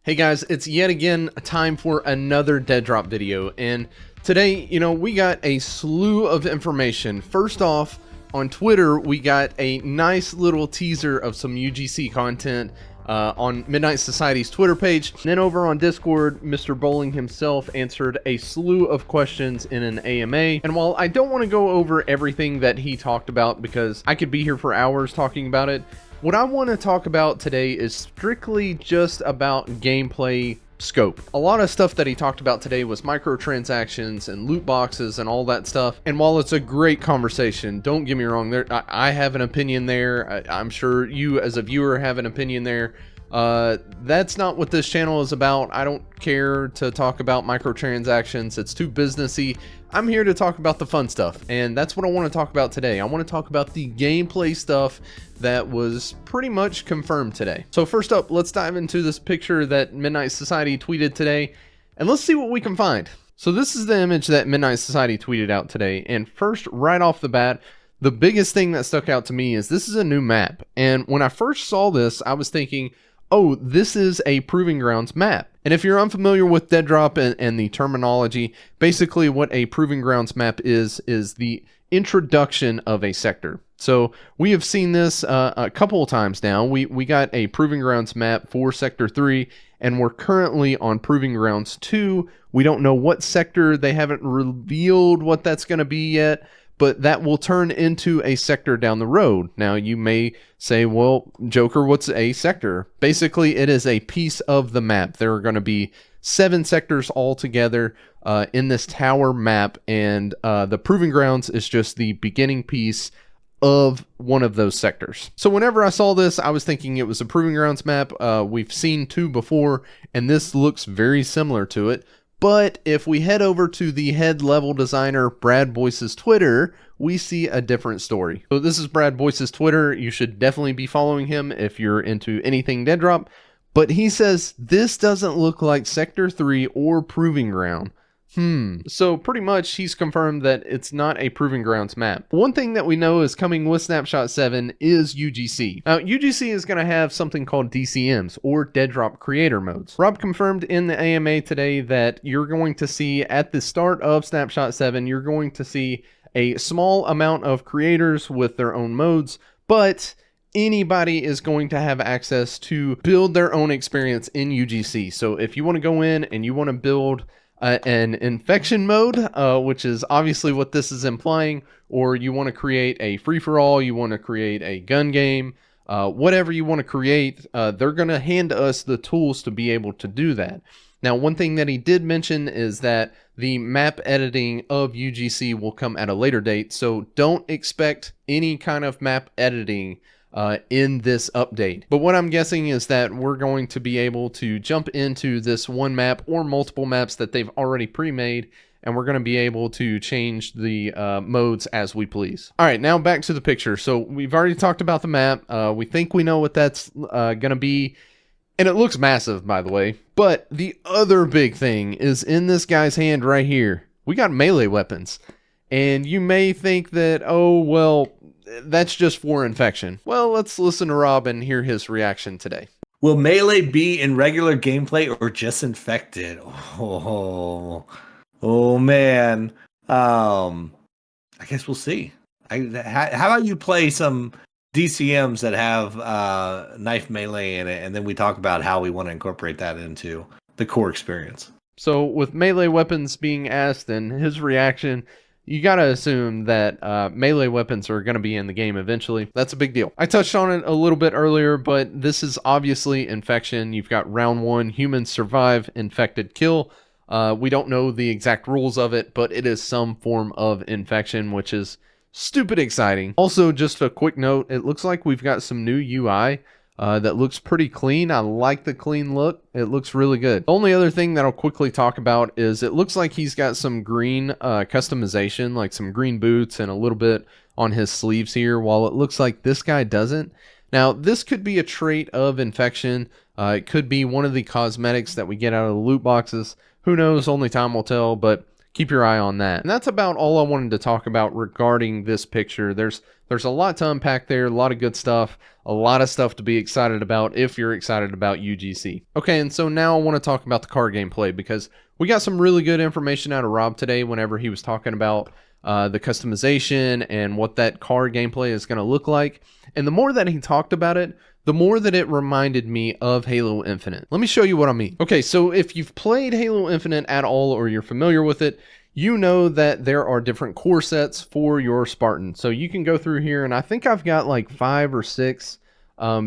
Hey guys, it's yet again time for another Deadrop video, and today, we got a slew of information. First off, on Twitter, we got a nice little teaser of some UGC content on Midnight Society's Twitter page. And then over on Discord, Mr. Bowling himself answered a slew of questions in an AMA. And while I don't want to go over everything that he talked about because I could be here for hours talking about it, what I want to talk about today is strictly just about gameplay scope. A lot of stuff that he talked about today was microtransactions and loot boxes and all that stuff. And while it's a great conversation, don't get me wrong, I have an opinion there. I'm sure you as a viewer have an opinion there. That's not what this channel is about. I don't care to talk about microtransactions. It's too businessy. I'm here to talk about the fun stuff, and that's what I want to talk about today. I want to talk about the gameplay stuff that was pretty much confirmed today. So first up, let's dive into this picture that Midnight Society tweeted today, and let's see what we can find. So this is the image that Midnight Society tweeted out today, and first, right off the bat, the biggest thing that stuck out to me is this is a new map. And when I first saw this, I was thinking, oh, this is a Proving Grounds map. And if you're unfamiliar with Deadrop and the terminology, basically what a Proving Grounds map is the introduction of a sector. So we have seen this a couple of times now. We got a Proving Grounds map for Sector 3, and we're currently on Proving Grounds 2. We don't know what sector. They haven't revealed what that's going to be yet, but that will turn into a sector down the road. Now, you may say, well, Joker, what's a sector? Basically, it is a piece of the map. There are going to be 7 sectors altogether in this tower map, and the Proving Grounds is just the beginning piece of one of those sectors. So whenever I saw this, I was thinking it was a Proving Grounds map. We've seen 2 before, and this looks very similar to it. But if we head over to the head level designer Brad Boyce's Twitter, we see a different story. So this is Brad Boyce's Twitter. You should definitely be following him if you're into anything Deadrop. But he says, this doesn't look like Sector 3 or Proving Ground. So pretty much he's confirmed that it's not a Proving Grounds map. One thing that we know is coming with Snapshot 7 is UGC. Now, UGC is going to have something called DCMs, or Deadrop Creator Modes. Rob confirmed in the AMA today that you're going to see at the start of Snapshot 7, you're going to see a small amount of creators with their own modes, but anybody is going to have access to build their own experience in UGC. So if you want to go in and you want to build an infection mode, which is obviously what this is implying, or you want to create a free-for-all, you want to create a gun game, whatever you want to create, they're going to hand us the tools to be able to do that. Now, one thing that he did mention is that the map editing of UGC will come at a later date, so don't expect any kind of map editing in this update. But what I'm guessing is that we're going to be able to jump into this one map or multiple maps that they've already pre-made, and we're going to be able to change the modes as we please. All right, now back to the picture. So we've already talked about the map. We think we know what that's going to be, and it looks massive, by the way. But the other big thing is in this guy's hand right here. We got melee weapons, and you may think that, oh, well, that's just for infection. Well, let's listen to Rob and hear his reaction today. Will melee be in regular gameplay or just infected? Oh man. I guess we'll see. How about you play some DCMs that have knife melee in it, and then we talk about how we want to incorporate that into the core experience. So with melee weapons being asked and his reaction, you gotta assume that melee weapons are gonna be in the game eventually. That's a big deal. I touched on it a little bit earlier, but this is obviously infection. You've got round 1, humans survive, infected kill. We don't know the exact rules of it, but it is some form of infection, which is stupid exciting. Also, just a quick note, it looks like we've got some new UI that looks pretty clean. I like the clean look. It looks really good. The only other thing that I'll quickly talk about is it looks like he's got some green customization, like some green boots and a little bit on his sleeves here, while it looks like this guy doesn't. Now, this could be a trait of infection. It could be one of the cosmetics that we get out of the loot boxes. Who knows? Only time will tell, but keep your eye on that. And that's about all I wanted to talk about regarding this picture. There's a lot to unpack there, a lot of good stuff, a lot of stuff to be excited about if you're excited about UGC. Okay, and so now I want to talk about the car gameplay, because we got some really good information out of Rob today whenever he was talking about the customization and what that car gameplay is going to look like. And the more that he talked about it, the more that it reminded me of Halo Infinite. Let me show you what I mean. Okay, so if you've played Halo Infinite at all, or you're familiar with it, you know that there are different core sets for your Spartan. So you can go through here, and I think I've got like 5 or 6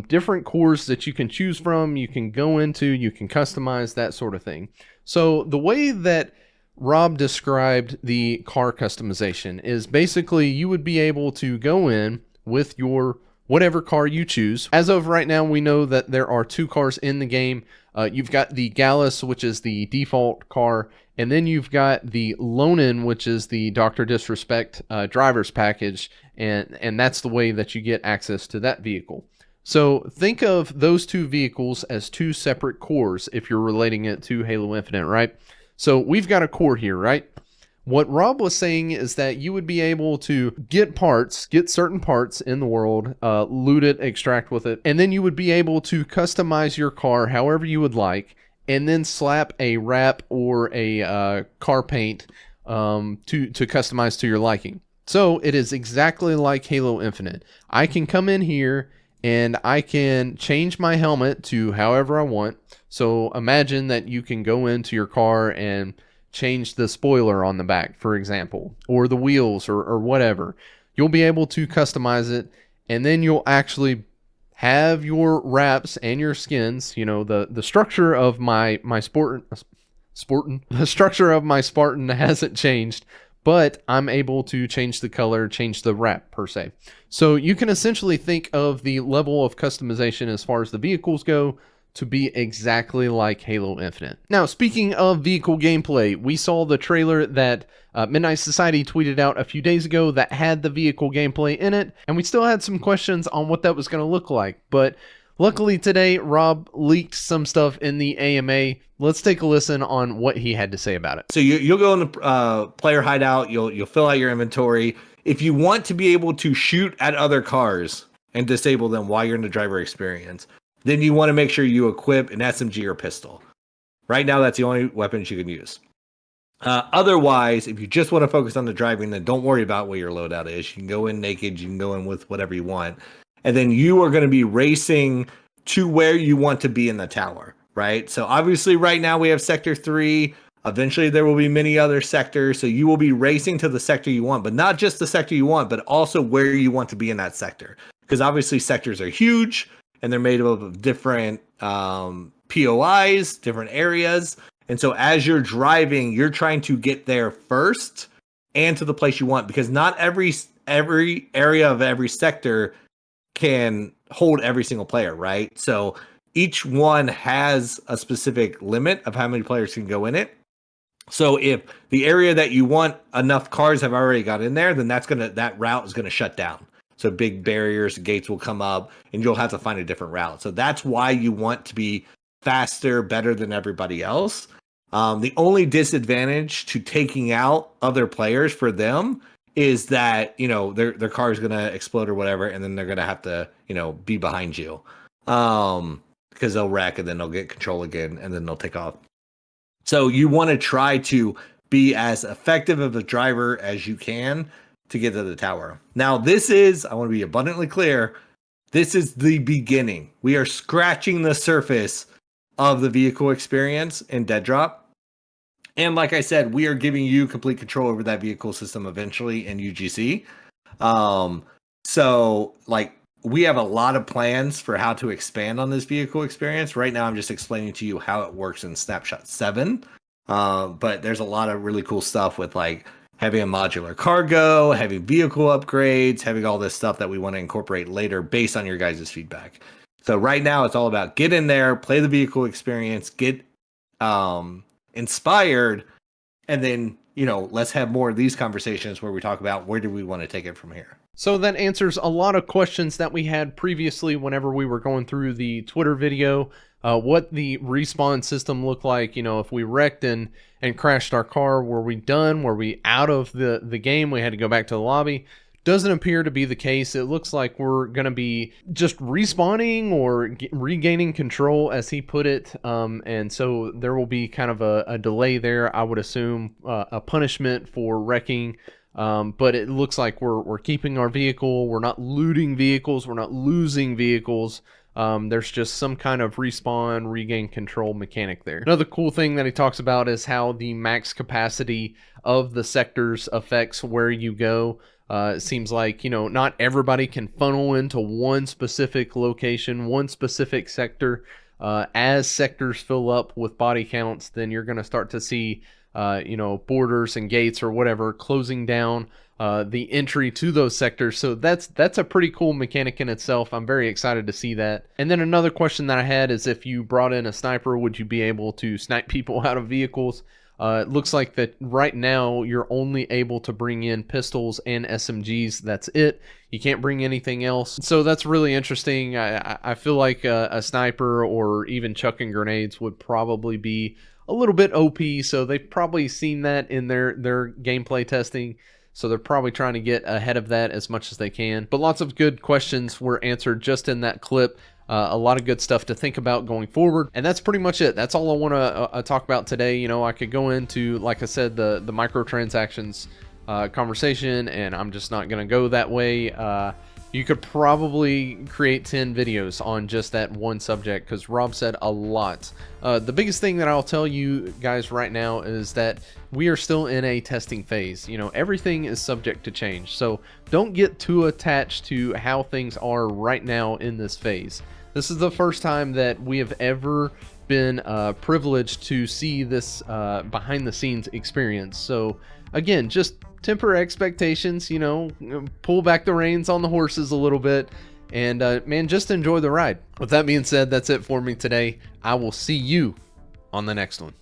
different cores that you can choose from, you can go into, you can customize, that sort of thing. So the way that Rob described the car customization is basically you would be able to go in with your whatever car you choose. As of right now, we know that there are 2 cars in the game. You've got the Gallus, which is the default car, and then you've got the Lonin, which is the Dr. Disrespect driver's package, and that's the way that you get access to that vehicle. So think of those 2 vehicles as 2 separate cores if you're relating it to Halo Infinite, right? So we've got a core here, right? What Rob was saying is that you would be able to get certain parts in the world, loot it, extract with it, and then you would be able to customize your car however you would like, and then slap a wrap or a car paint to customize to your liking. So it is exactly like Halo Infinite. I can come in here and I can change my helmet to however I want. So imagine that you can go into your car and change the spoiler on the back, for example, or the wheels, or whatever. You'll be able to customize it, and then you'll actually have your wraps and your skins. You know, the structure of my Spartan the structure of my Spartan hasn't changed, but I'm able to change the color, change the wrap per se. So you can essentially think of the level of customization as far as the vehicles go to be exactly like Halo Infinite. Now, speaking of vehicle gameplay, we saw the trailer that Midnight Society tweeted out a few days ago that had the vehicle gameplay in it, and we still had some questions on what that was going to look like. But luckily today, Rob leaked some stuff in the AMA. Let's take a listen on what he had to say about it. So you'll go in the player hideout, you'll fill out your inventory. If you want to be able to shoot at other cars and disable them while you're in the driver experience, then you want to make sure you equip an SMG or pistol. Right now, that's the only weapons you can use. Otherwise, if you just want to focus on the driving, then don't worry about what your loadout is. You can go in naked, you can go in with whatever you want. And then you are going to be racing to where you want to be in the tower, right? So obviously right now we have Sector 3. Eventually there will be many other sectors. So you will be racing to the sector you want, but not just the sector you want, but also where you want to be in that sector. Because obviously sectors are huge, and they're made up of different POIs, different areas. And so as you're driving, you're trying to get there first and to the place you want, because not every area of every sector can hold every single player, right? So each one has a specific limit of how many players can go in it. So if the area that you want, enough cars have already got in there, then that route is going to shut down. So big barriers, gates will come up, and you'll have to find a different route. So that's why you want to be faster, better than everybody else. The only disadvantage to taking out other players for them is that, you know, their car is going to explode or whatever, and then they're going to have to, you know, be behind you. Because they'll wreck, and then they'll get control again, and then they'll take off. So you want to try to be as effective of a driver as you can to get to the tower. Now, I want to be abundantly clear, this is the beginning. We are scratching the surface of the vehicle experience in Deadrop. And like I said, we are giving you complete control over that vehicle system eventually in UGC. So, like, we have a lot of plans for how to expand on this vehicle experience. Right now, I'm just explaining to you how it works in Snapshot 7. But there's a lot of really cool stuff with, like, having a modular cargo, having vehicle upgrades, having all this stuff that we want to incorporate later based on your guys' feedback. So right now, it's all about get in there, play the vehicle experience, get inspired, and then, you know, let's have more of these conversations where we talk about where do we want to take it from here. So that answers a lot of questions that we had previously whenever we were going through the Twitter video. What the respawn system looked like, you know, if we wrecked and crashed our car, were we done? Were we out of the game? We had to go back to the lobby. Doesn't appear to be the case. It looks like we're going to be just respawning or regaining control, as he put it. And so there will be kind of a delay there, I would assume, a punishment for wrecking. But it looks like we're keeping our vehicle. We're not looting vehicles. We're not losing vehicles. There's just some kind of respawn, regain control mechanic there. Another cool thing that he talks about is how the max capacity of the sectors affects where you go. It seems like, you know, not everybody can funnel into one specific location, one specific sector. As sectors fill up with body counts, then you're going to start to see, you know, borders and gates or whatever closing down the entry to those sectors. So that's a pretty cool mechanic in itself. I'm very excited to see that. And then another question that I had is, if you brought in a sniper, would you be able to snipe people out of vehicles? It looks like that right now you're only able to bring in pistols and SMGs. That's it. You can't bring anything else. So that's really interesting. I feel like a sniper or even chucking grenades would probably be a little bit OP. So they've probably seen that in their gameplay testing. So they're probably trying to get ahead of that as much as they can. But lots of good questions were answered just in that clip. A lot of good stuff to think about going forward. And that's pretty much it. That's all I want to talk about today. You know, I could go into, like I said, the microtransactions conversation, and I'm just not going to go that way. You could probably create 10 videos on just that one subject, because Rob said a lot. The biggest thing that I'll tell you guys right now is that we are still in a testing phase. You know, everything is subject to change. So don't get too attached to how things are right now in this phase. This is the first time that we have ever been privileged to see this behind the scenes experience. So again, just temper expectations, you know, pull back the reins on the horses a little bit, and man, just enjoy the ride. With that being said, that's it for me today. I will see you on the next one.